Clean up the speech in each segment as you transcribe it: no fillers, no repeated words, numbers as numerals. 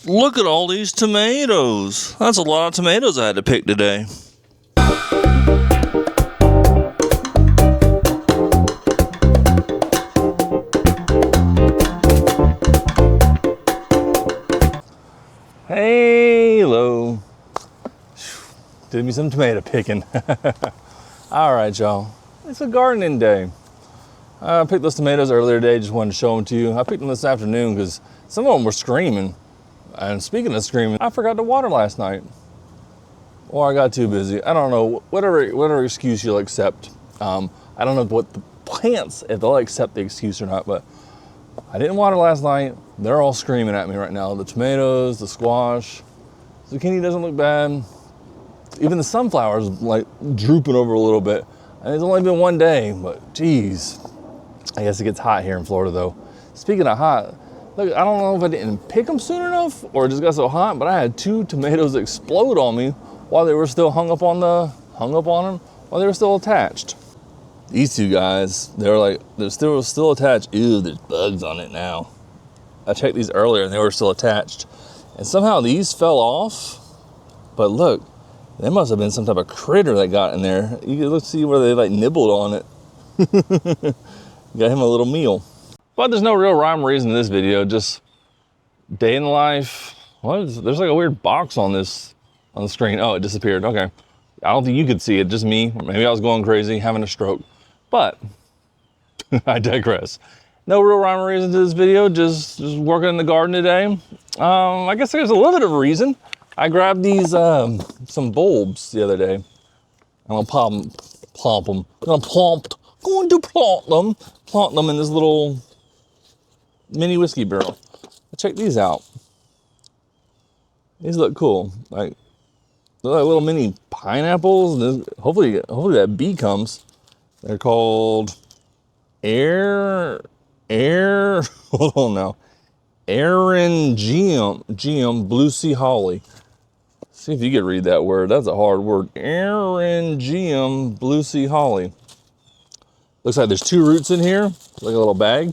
Look at all these tomatoes. That's a lot of tomatoes I had to pick today. Hey, hello. Did me some tomato picking. All right, y'all. It's a gardening day. I picked those tomatoes earlier today. Just wanted to show them to you. I picked them this afternoon because some of them were screaming. And speaking of screaming, I forgot to water last night. Or I got too busy. I don't know. Whatever excuse you'll accept. I don't know what the plants, if they'll accept the excuse or not, but I didn't water last night. They're all screaming at me right now. The tomatoes, the squash, zucchini doesn't look bad. Even the sunflowers like drooping over a little bit. And it's only been one day, but geez. I guess it gets hot here in Florida though. Speaking of hot, look, I don't know if I didn't pick them soon enough or it just got so hot, but I had 2 tomatoes explode on me while they were still hung up on them while they were still attached. These 2 guys, they're still attached. Ew, there's bugs on it now. I checked these earlier and they were still attached. And somehow these fell off, but look, there must have been some type of critter that got in there. You can see where they like nibbled on it. Got him a little meal. But there's no real rhyme or reason to this video, just day in the life. There's like a weird box on the screen. Oh, it disappeared, okay. I don't think you could see it, just me. Maybe I was going crazy, having a stroke. But, I digress. No real rhyme or reason to this video, just working in the garden today. I guess there's a little bit of a reason. I grabbed these, some bulbs the other day. I'm gonna plant them in this little mini whiskey barrel. Check these out. These look cool. They're like little mini pineapples. Hopefully that bee comes. They're called hold on now. Eryngium blue sea holly. See if you could read that word. That's a hard word. Eryngium blue sea holly. Looks like there's 2 roots in here, like a little bag.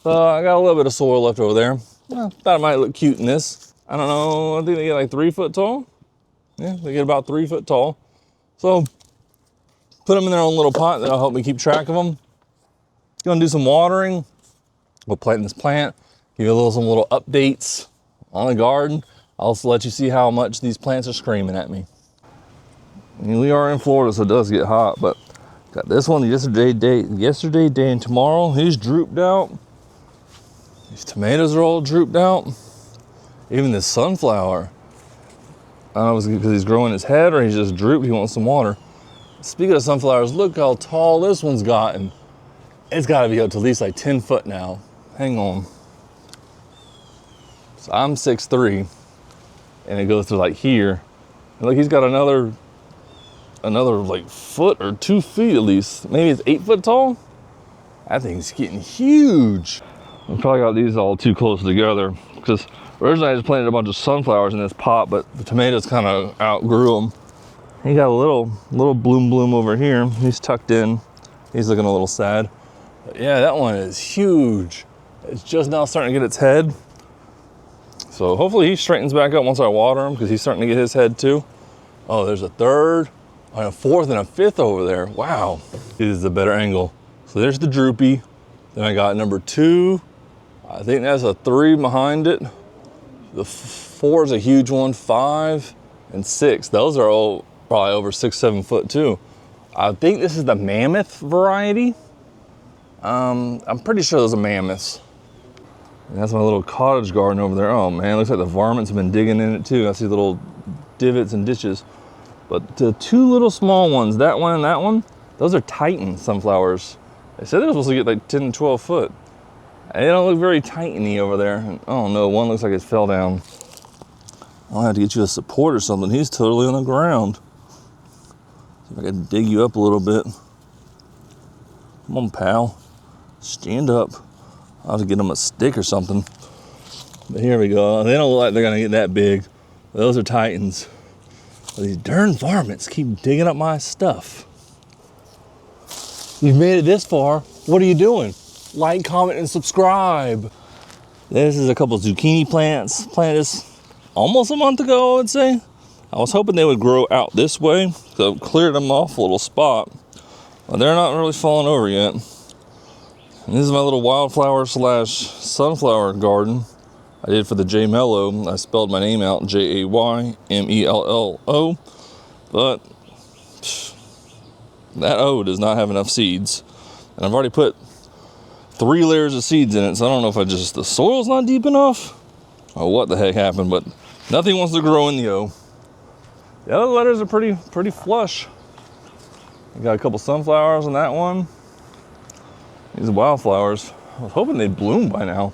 So I got a little bit of soil left over there. I thought it might look cute in this. I don't know, I think they get like 3 foot tall. Yeah, they get about 3 foot tall. So put them in their own little pot. That'll help me keep track of them. Gonna do some watering. We'll plant this plant. Give you some little updates on the garden. I'll also let you see how much these plants are screaming at me. And we are in Florida, so it does get hot, but got this one yesterday day and tomorrow. He's drooped out. These tomatoes are all drooped out. Even this sunflower. I don't know if it's because he's growing his head or he's just drooped. He wants some water. Speaking of sunflowers, look how tall this one's gotten. It's got to be up to at least like 10 foot now. Hang on. So I'm 6'3", and it goes to like here. And look, he's got another like foot or 2 feet at least. Maybe it's 8 foot tall. That thing's getting huge. I probably got these all too close together because originally I just planted a bunch of sunflowers in this pot, but the tomatoes kind of outgrew them. He got a little bloom over here. He's tucked in. He's looking a little sad. But yeah, that one is huge. It's just now starting to get its head. So hopefully he straightens back up once I water him because he's starting to get his head too. Oh, there's a 3rd, and a 4th, and a 5th over there. Wow, this is a better angle. So there's the droopy. Then I got number 2. I think that's a 3 behind it. The 4 is a huge one, 5 and 6. Those are all probably over 6-7 foot too. I think this is the mammoth variety. I'm pretty sure those are mammoths. And that's my little cottage garden over there. Oh man, looks like the varmints have been digging in it too. I see little divots and ditches. But the 2 little small ones, that one and that one, those are Titan sunflowers. They said they're supposed to get like 10 to 12 foot. They don't look very Titan-y over there. Oh no, one looks like it fell down. I'll have to get you a support or something. He's totally on the ground. See if I can dig you up a little bit. Come on, pal. Stand up. I'll have to get him a stick or something. But here we go. They don't look like they're gonna get that big. Those are Titans. But these darn varmints keep digging up my stuff. You've made it this far. What are you doing? Like, comment, and subscribe. This is a couple zucchini plants. Planted this almost a month ago, I would say. I was hoping they would grow out this way, so I cleared them off a little spot. But they're not really falling over yet. And this is my little wildflower slash sunflower garden I did for the TheeJayMello. I spelled my name out, JayMello, but that O does not have enough seeds. And I've already put 3 layers of seeds in it, so I don't know if the soil's not deep enough or what the heck happened, but nothing wants to grow in the O. The other letters are pretty flush. I got a couple sunflowers on that one. These wildflowers, I was hoping they'd bloom by now.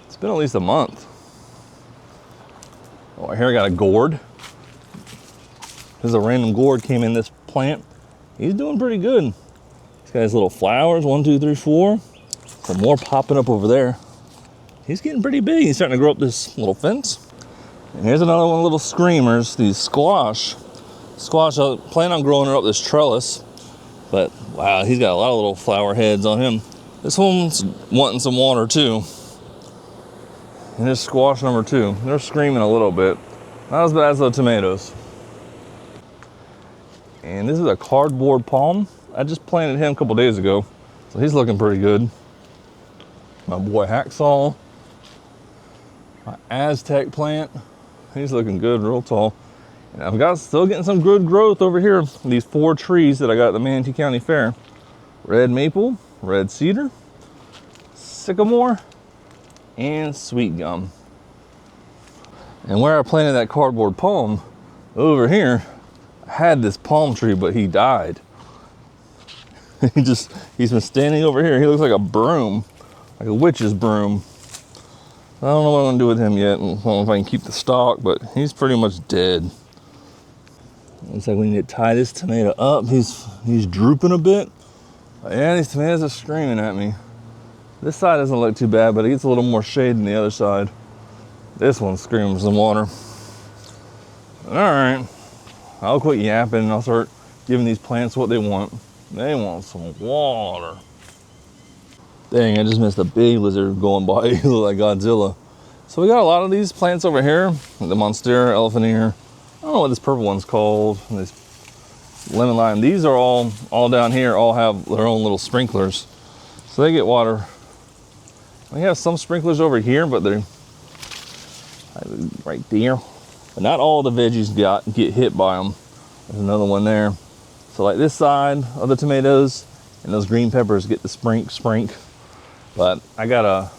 It's been at least a month. Oh, here I got a gourd. This is a random gourd came in this plant. He's doing pretty good. He's got his little flowers, 1, 2, 3, 4. Some more popping up over there. He's getting pretty big. He's starting to grow up this little fence. And here's another one of little screamers, these squash. Squash, I plan on growing her up this trellis, but wow, he's got a lot of little flower heads on him. This one's wanting some water too. And there's squash number 2. They're screaming a little bit. Not as bad as the tomatoes. And this is a cardboard palm. I just planted him a couple days ago, so he's looking pretty good. My boy hacksaw. My Aztec plant. He's looking good, real tall. And I've still getting some good growth over here. These 4 trees that I got at the Manatee County Fair. Red maple, red cedar, sycamore, and sweet gum. And where I planted that cardboard palm, over here, I had this palm tree, but he died. He's been standing over here. He looks like a broom, like a witch's broom. I don't know what I'm gonna do with him yet. I don't know if I can keep the stalk, but he's pretty much dead. Looks like we need to tie this tomato up. He's drooping a bit. Yeah, these tomatoes are screaming at me. This side doesn't look too bad, but it gets a little more shade than the other side. This one screams some water. All right, I'll quit yapping and I'll start giving these plants what they want. They want some water. Dang, I just missed a big lizard going by. He looked like Godzilla. So we got a lot of these plants over here. The Monstera, elephant ear. I don't know what this purple one's called. This lemon lime. These are all down here, all have their own little sprinklers. So they get water. We have some sprinklers over here, but they're right there. But not all the veggies get hit by them. There's another one there. So like this side of the tomatoes and those green peppers get the sprink. But I gotta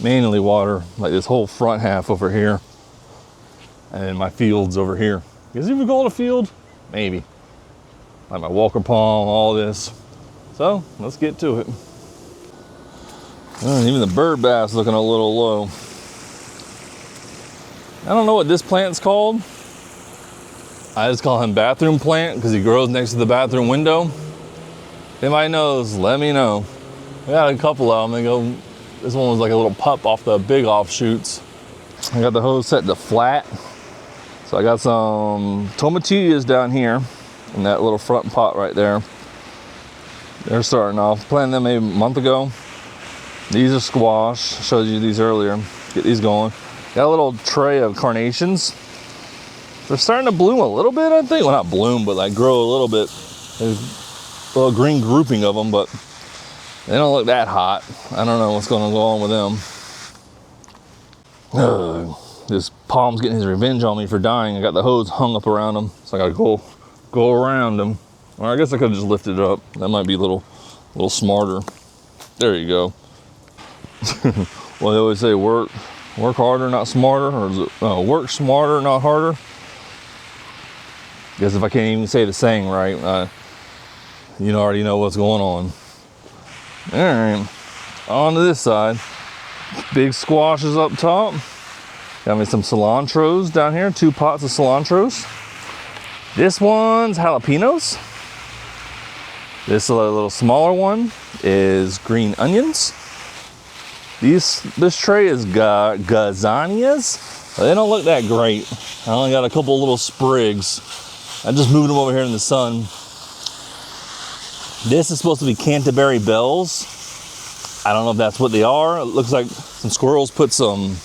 manually water like this whole front half over here. And then my fields over here. Is it even called a field? Maybe. Like my Walker palm, all this. So let's get to it. Even the bird bass looking a little low. I don't know what this plant's called. I just call him bathroom plant because he grows next to the bathroom window. If anybody knows, let me know. We got a couple of them. This one was like a little pup off the big offshoots. I got the hose set to flat. So I got some tomatillas down here in that little front pot right there. They're starting off. Planted them maybe a month ago. These are squash. Showed you these earlier. Get these going. Got a little tray of carnations. They're starting to bloom a little bit, I think. Well, not bloom, but like grow a little bit. There's a little green grouping of them, but they don't look that hot. I don't know what's going to go on with them. This palm's getting his revenge on me for dying. I got the hose hung up around him, so I got to go around him. Or I guess I could have just lifted it up. That might be a little smarter. There you go. Well, they always say work harder, not smarter, or is it work smarter, not harder? Guess if I can't even say the saying right, you already know what's going on. All right, on to this side. Big squashes up top. Got me some cilantros down here, 2 pots of cilantros. This one's jalapenos. This little smaller one is green onions. This tray is gazanias. They don't look that great. I only got a couple little sprigs. I just moved them over here in the sun. This is supposed to be Canterbury bells. I don't know if that's what they are. It looks like some squirrels put some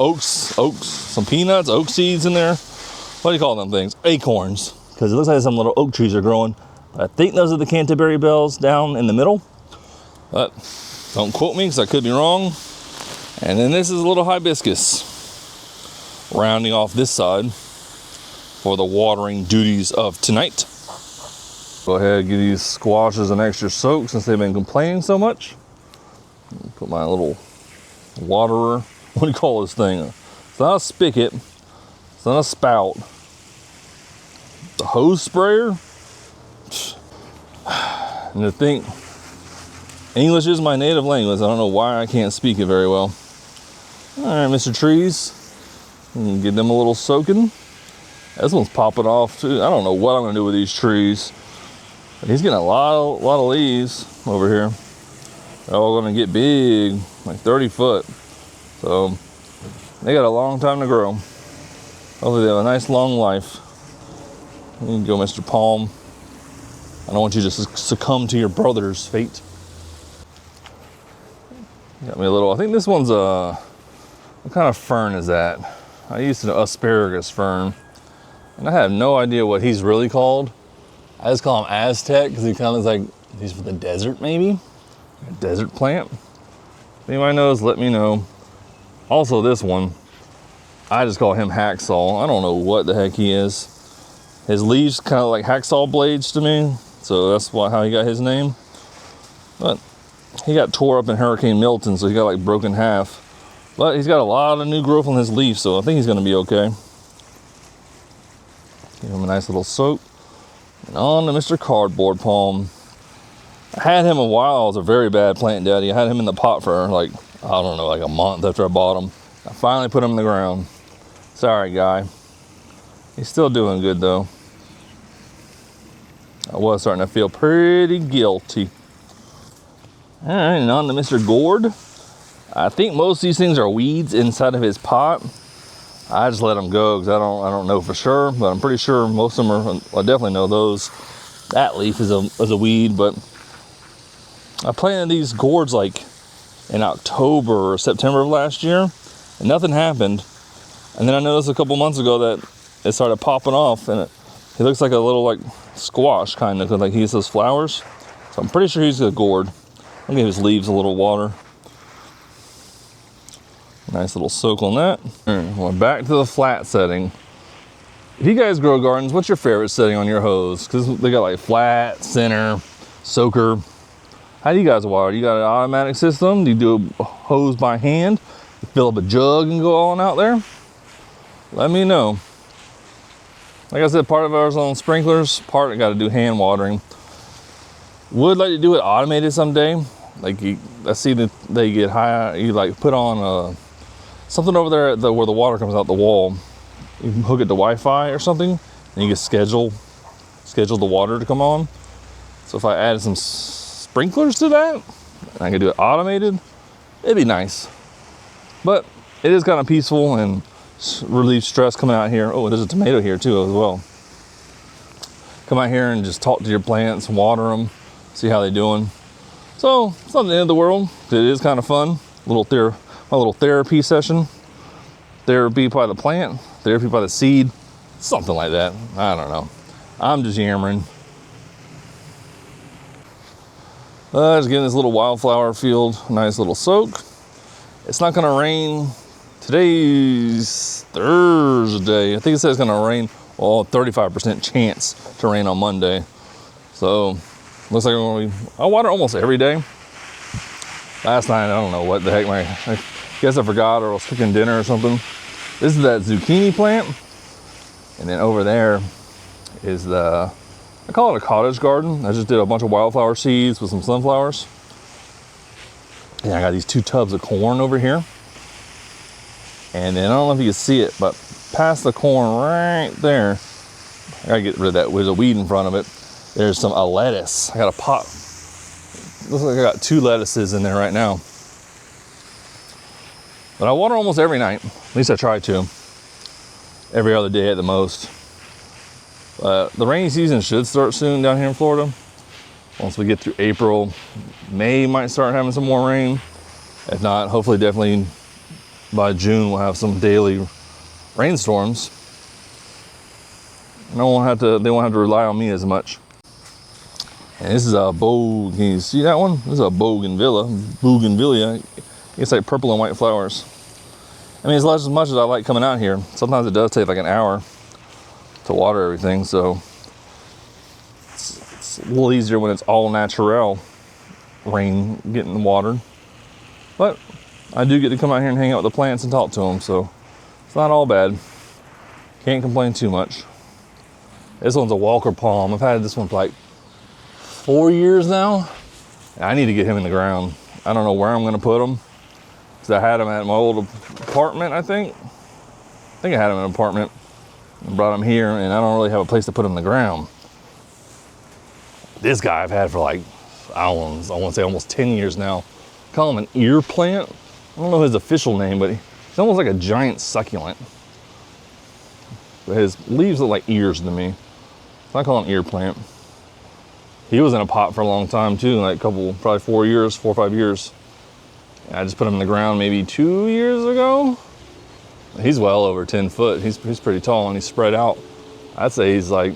oats, some peanuts, oak seeds in there. What do you call them things? Acorns. Because it looks like some little oak trees are growing. I think those are the Canterbury bells down in the middle. But don't quote me because I could be wrong. And then this is a little hibiscus. Rounding off this side for the watering duties of tonight. Go ahead and give these squashes an extra soak since they've been complaining so much. Put my little waterer. What do you call this thing? It's not a spigot. It's not a spout. The hose sprayer. And to think, English is my native language. I don't know why I can't speak it very well. All right, Mr. Trees. Get them a little soaking. This one's popping off too. I don't know what I'm gonna do with these trees. But he's getting a lot of leaves over here. They're all gonna get big, like 30 foot. So they got a long time to grow. Hopefully they have a nice long life. You can go, Mr. Palm. I don't want you to succumb to your brother's fate. Got me a little, I think this one's what kind of fern is that? I used to know asparagus fern. And I have no idea what he's really called. I just call him Aztec because he kind of looks like he's for the desert maybe. A desert plant. If anybody knows, let me know. Also this one, I just call him hacksaw. I don't know what the heck he is. His leaves kind of like hacksaw blades to me. So that's how he got his name. But he got tore up in Hurricane Milton, so he got like broken half. But he's got a lot of new growth on his leaf, so I think he's gonna be okay. Give him a nice little soak. And on to Mr. Cardboard Palm. I had him a while. I was a very bad plant daddy. I had him in the pot for like, I don't know, like a month after I bought him. I finally put him in the ground. Sorry, guy. He's still doing good though. I was starting to feel pretty guilty. All right, and on to Mr. Gourd. I think most of these things are weeds inside of his pot. I just let them go because I don't know for sure, but I'm pretty sure most of them are. I definitely know those. That leaf is a weed, but I planted these gourds like in October or September of last year, and nothing happened. And then I noticed a couple months ago that it started popping off, and he looks like a little like squash kind of, like he has those flowers. So I'm pretty sure he's a gourd. I'll give his leaves a little water. Nice little soak on that. Well, back to the flat setting. If you guys grow gardens, what's your favorite setting on your hose? Because they got like flat, center, soaker. How do you guys water? You got an automatic system? Do you do a hose by hand? You fill up a jug and go on out there? Let me know. Like I said, part of ours on sprinklers, part I got to do hand watering. Would like to do it automated someday. Like I see that they get high. You like put on something over there where the water comes out the wall. You can hook it to Wi-Fi or something, and you can schedule the water to come on. So if I added some sprinklers to that, and I could do it automated, it'd be nice. But it is kind of peaceful and relieve stress coming out here. Oh, there's a tomato here too as well. Come out here and just talk to your plants, water them, see how they're doing. So it's not the end of the world. It is kind of fun. My little therapy session. Therapy by the plant, therapy by the seed, something like that. I don't know. I'm just yammering. Just getting this little wildflower field, nice little soak. It's not gonna rain. Today's Thursday. I think it says it's gonna rain. Well, 35% chance to rain on Monday. So looks like I water almost every day. Last night, I don't know what the heck I guess I forgot or I was cooking dinner or something. This is that zucchini plant. And then over there is I call it a cottage garden. I just did a bunch of wildflower seeds with some sunflowers. And I got these 2 tubs of corn over here. And then I don't know if you can see it, but past the corn right there, I gotta get rid of that. There's a weed in front of it. There's a lettuce. I got a pot. Looks like I got 2 lettuces in there right now. But I water almost every night. At least I try to. Every other day at the most. The rainy season should start soon down here in Florida. Once we get through April, May might start having some more rain. If not, hopefully definitely by June we'll have some daily rainstorms. And they won't have to rely on me as much. And this is a can you see that one? This is a bougainvillea. It's like purple and white flowers. I mean, as much as I like coming out here, sometimes it does take like an hour to water everything, so it's a little easier when it's all natural rain getting watered. But I do get to come out here and hang out with the plants and talk to them, so it's not all bad. Can't complain too much. This one's a Walker palm. I've had this one for like 4 years now. I need to get him in the ground. I don't know where I'm gonna put him, because I had him at my old apartment, I think I had him in an apartment and brought him here, and I don't really have a place to put him in the ground. This guy I've had for like, I want to say almost 10 years now. Call him an ear plant. I don't know his official name, but he's almost like a giant succulent. But his leaves look like ears to me. So I call him ear plant. He was in a pot for a long time too, like probably 4 or 5 years. And I just put him in the ground maybe 2 years ago. He's well over 10 foot. He's pretty tall, and he's spread out. I'd say he's like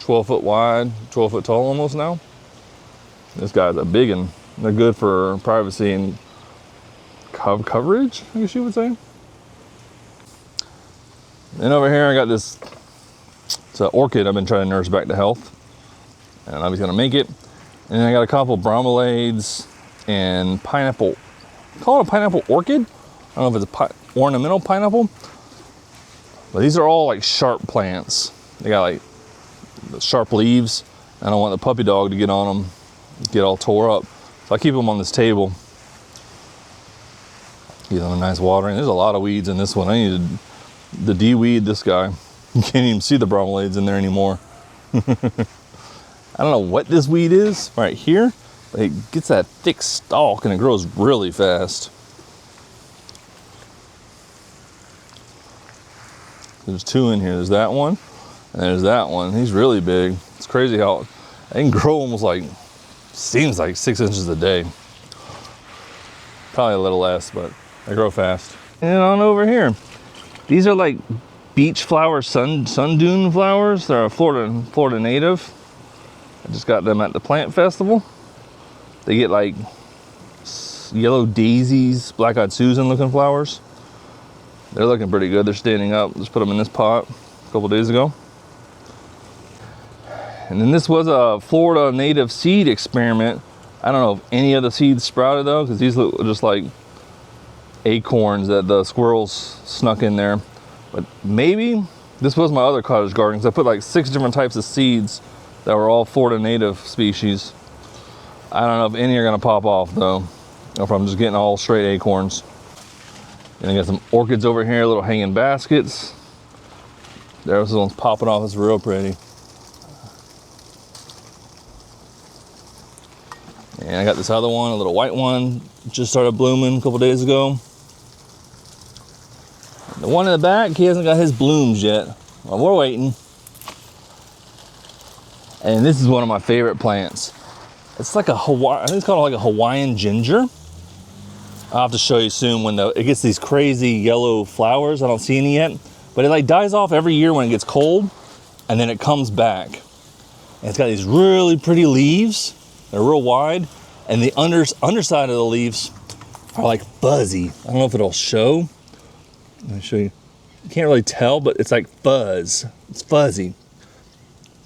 12 foot wide, 12 foot tall almost now. This guy's a big one. They're good for privacy and coverage, I guess you would say. And over here I got this, it's an orchid I've been trying to nurse back to health. And I was gonna make it. And then I got a couple bromeliads and pineapple. Call it a pineapple orchid? I don't know if it's a ornamental pineapple. But these are all like sharp plants. They got like sharp leaves. I don't want the puppy dog to get on them, get all tore up. So I keep them on this table. Give them a nice watering. There's a lot of weeds in this one. I need to de-weed this guy. You can't even see the bromeliads in there anymore. I don't know what this weed is right here, but it gets that thick stalk and it grows really fast. There's two in here. There's that one, and there's that one. He's really big. It's crazy how they can grow almost like, seems like 6 inches a day. Probably a little less, but they grow fast. And on over here, these are like beach flowers, sun dune flowers. They're a Florida native. I just got them at the plant festival. They get like yellow daisies, black-eyed Susan looking flowers. They're looking pretty good. They're standing up. Just put them in this pot a couple days ago. And then this was a Florida native seed experiment. I don't know if any of the seeds sprouted though, because these look just like acorns that the squirrels snuck in there. But maybe this was my other cottage garden, because I put like 6 different types of seeds that were all Florida native species. I don't know if any are gonna pop off though, or if I'm just getting all straight acorns. And I got some orchids over here, little hanging baskets. There's the one's popping off. It's real pretty. And I got this other one, a little white one, just started blooming a couple days ago. The one in the back, he hasn't got his blooms yet. Well, we're waiting. And this is one of my favorite plants. It's like a I think it's called like a Hawaiian ginger. I'll have to show you soon when it gets these crazy yellow flowers. I don't see any yet, but it like dies off every year when it gets cold, and then it comes back. And it's got these really pretty leaves. They're real wide, and the underside of the leaves are like fuzzy. I don't know if it'll show. Let me show you. You can't really tell, but it's like fuzz. It's fuzzy.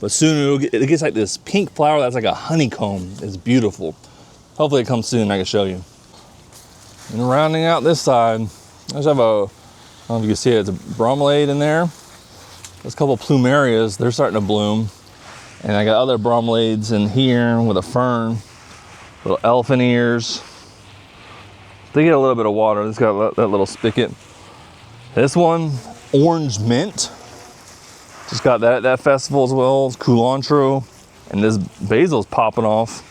But soon it gets like this pink flower that's like a honeycomb. It's beautiful. Hopefully it comes soon. I can show you. And rounding out this side, I just have I don't know if you can see it, it's a bromeliad in there. There's a couple of plumerias, they're starting to bloom. And I got other bromeliads in here with a fern, little elephant ears. They get a little bit of water. It's got that little spigot. This one, orange mint. Just got that at that festival as well. It's culantro. And this basil's popping off.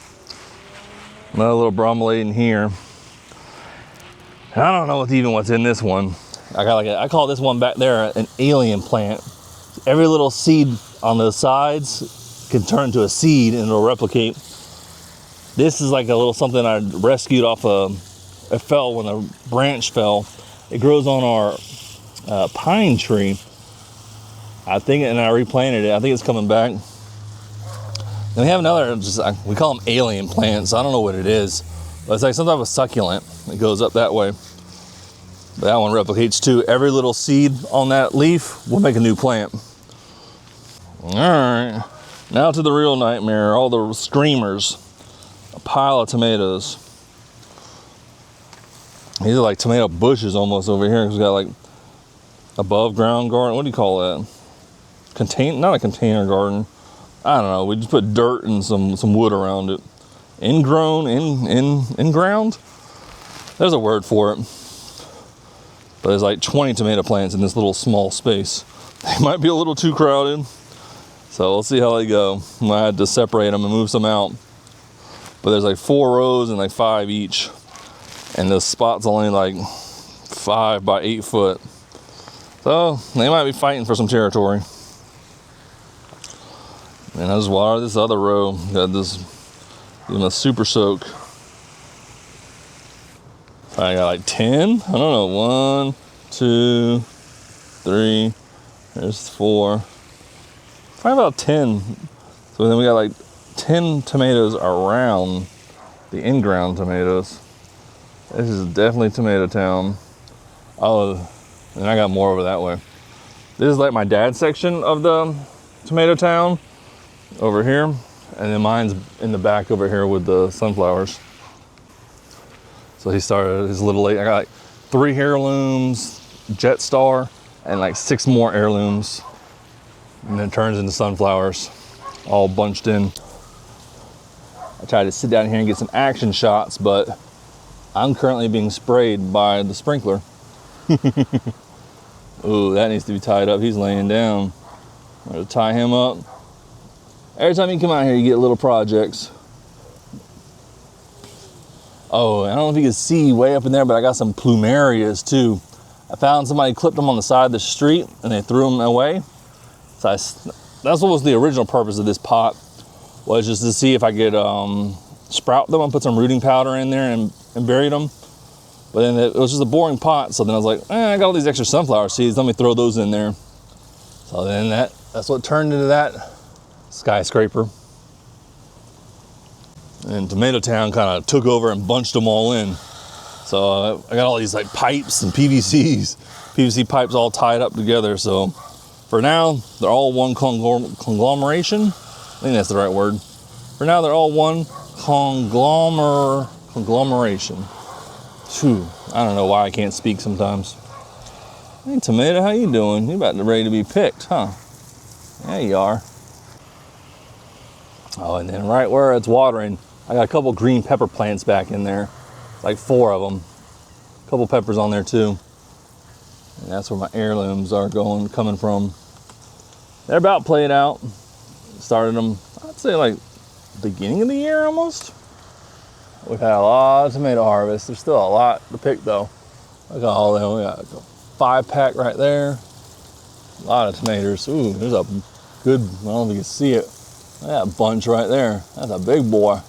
Another little bromeliad in here. And I don't know what's in this one. I call this one back there an alien plant. Every little seed on the sides can turn to a seed and it'll replicate. This is like a little something I rescued off it fell when the branch fell. It grows on our pine tree. I think, and I replanted it. I think it's coming back. Then we have another, we call them alien plants. I don't know what it is, but it's like some type of succulent. It goes up that way. But that one replicates too. Every little seed on that leaf will make a new plant. All right, now to the real nightmare, all the screamers. A pile of tomatoes. These are like tomato bushes almost over here. It's got like above ground garden. What do you call that? Not a container garden. I don't know. We just put dirt and some wood around it. Ingrown, in ground. There's a word for it. But there's like 20 tomato plants in this little small space. They might be a little too crowded. So we'll see how they go. I had to separate them and move some out. But there's like 4 rows and like 5 each. And the spot's only like 5 by 8 foot. So they might be fighting for some territory. And I just water this other row. Got this, give them a super soak. I got like 10. I don't know. 1, 2, 3. There's 4. Probably about 10. So then we got like 10 tomatoes around the in-ground tomatoes. This is definitely Tomato Town. Oh, and I got more over that way. This is like my dad's section of the Tomato Town over here. And then mine's in the back over here with the sunflowers. So he started his little late. I got like 3 heirlooms, Jet Star, and like 6 more heirlooms. And then it turns into sunflowers, all bunched in. I tried to sit down here and get some action shots, but I'm currently being sprayed by the sprinkler. Ooh, that needs to be tied up. He's laying down. I'm gonna tie him up. Every time you come out here, you get little projects. Oh, I don't know if you can see way up in there, but I got some plumerias too. I found somebody clipped them on the side of the street and they threw them away. So that's what was the original purpose of this pot, was just to see if I could sprout them and put some rooting powder in there and buried them. But then it was just a boring pot, so then I was like, I got all these extra sunflower seeds, let me throw those in there. So then that's what turned into that skyscraper. And Tomato Town kind of took over and bunched them all in. So I got all these like pipes and PVC pipes all tied up together. So for now, they're all one conglomeration. I think that's the right word. For now, they're all one conglomeration. Phew, I don't know why I can't speak sometimes. Hey, Tomato, how you doing? You about ready to be picked, huh? There you are. Oh, and then right where it's watering, I got a couple green pepper plants back in there. Like 4 of them. A couple peppers on there too. And that's where my heirlooms are coming from. They're about played out. Started them, I'd say like beginning of the year almost. We've had a lot of tomato harvest. There's still a lot to pick though. Look at all them. We got a 5-pack right there. A lot of tomatoes. Ooh, there's a good, I don't know if you can see it. That bunch right there. That's a big boy.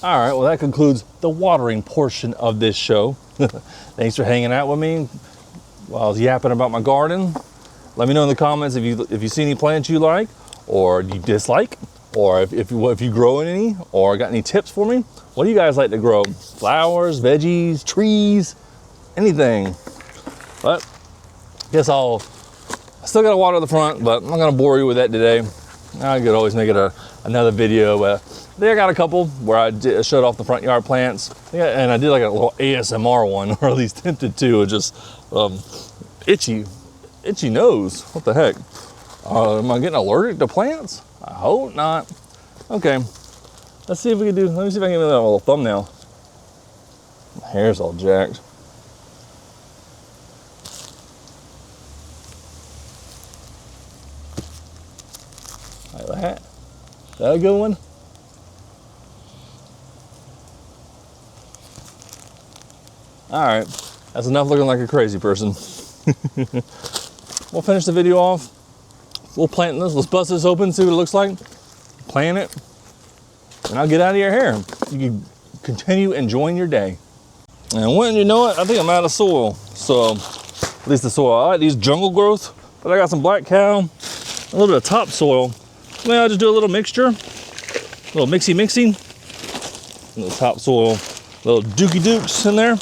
All right, well that concludes the watering portion of this show. Thanks for hanging out with me while I was yapping about my garden. Let me know in the comments if you see any plants you like or you dislike, or if you grow any, or got any tips for me. What do you guys like to grow? Flowers, veggies, trees, anything. But I guess I still gotta water the front, but I'm not gonna bore you with that today. I could always make it another video. But I got a couple where I showed off the front yard plants. Yeah, and I did like a little ASMR one, or at least attempted to. Just itchy nose. What the heck? Am I getting allergic to plants? I hope not. Okay, let's see if we can do. Let me see if I can get a little thumbnail. My hair's all jacked. Like that. Is that a good one? All right, that's enough looking like a crazy person. We'll finish the video off. We'll plant this. Let's bust this open, see what it looks like. Plant it, and I'll get out of your hair. You can continue enjoying your day. And when you know it, I think I'm out of soil. So, at least the soil. I like these jungle growth, but I got some black cow, a little bit of topsoil. Maybe I'll just do a little mixture, a little mixy. A little topsoil, little dookie dukes in there.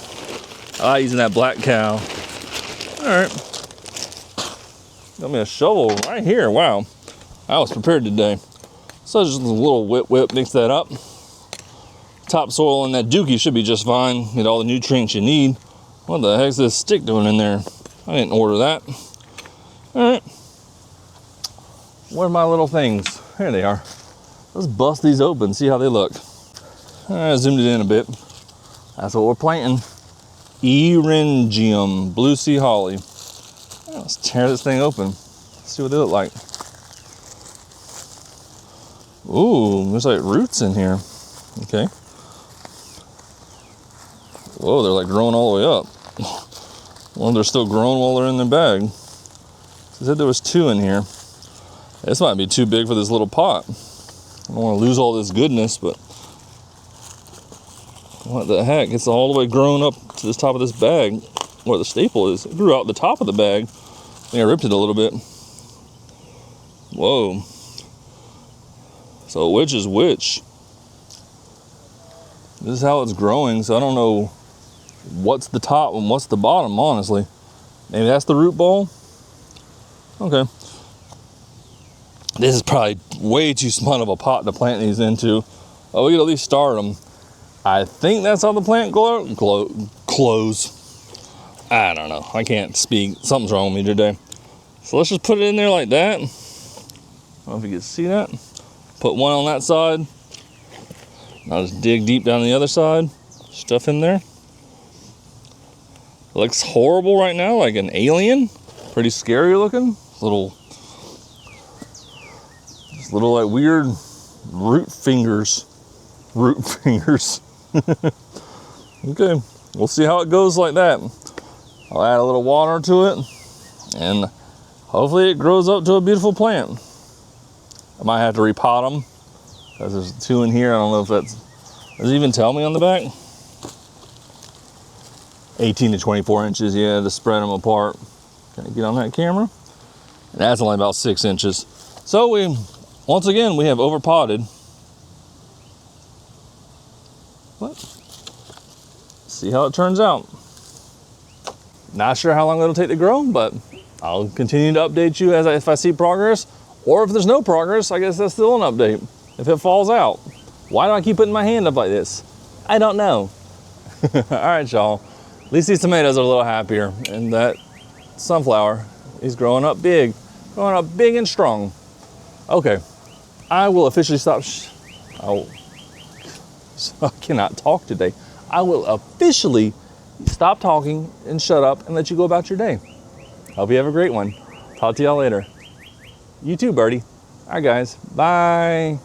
I like using that black cow. All right. Got me a shovel right here. Wow. I was prepared today. So just a little whip, mix that up. Topsoil and that dookie should be just fine. Get all the nutrients you need. What the heck's this stick doing in there? I didn't order that. All right. Where are my little things? Here they are. Let's bust these open, see how they look. All right, zoomed it in a bit. That's what we're planting. Eryngium, blue sea holly. Let's tear this thing open. See what they look like. Ooh, there's like roots in here. Okay. Whoa, they're like growing all the way up. Well, they're still growing while they're in the bag. They said there was 2 in here. This might be too big for this little pot. I don't want to lose all this goodness, but what the heck? It's all the way grown up to the top of this bag where the staple is. It grew out the top of the bag. I think I ripped it a little bit. Whoa. So which is which? This is how it's growing, so I don't know what's the top and what's the bottom, honestly. Maybe that's the root ball? Okay. This is probably way too small of a pot to plant these into. Oh, we could at least start them. I think that's how the plant close. I don't know. I can't speak. Something's wrong with me today. So let's just put it in there like that. I don't know if you can see that. Put one on that side. I'll just dig deep down the other side. Stuff in there. It looks horrible right now, like an alien. Pretty scary looking. Just little like weird root fingers. Okay, we'll see how it goes like that. I'll add a little water to it, and hopefully it grows up to a beautiful plant. I might have to repot them, because there's 2 in here. I don't know if that's, does it even tell me on the back? 18 to 24 inches, yeah, to spread them apart. Can I get on that camera? And that's only about 6 inches. So once again, we have overpotted. But see how it turns out. Not sure how long it'll take to grow, but I'll continue to update you if I see progress. Or if there's no progress, I guess that's still an update. If it falls out. Why do I keep putting my hand up like this? I don't know. All right, y'all. At least these tomatoes are a little happier. And that sunflower is growing up big. Growing up big and strong. Okay. I will officially stop. I cannot talk today. I will officially stop talking and shut up and let you go about your day. Hope you have a great one. Talk to y'all later. You too, birdie. All right, guys. Bye.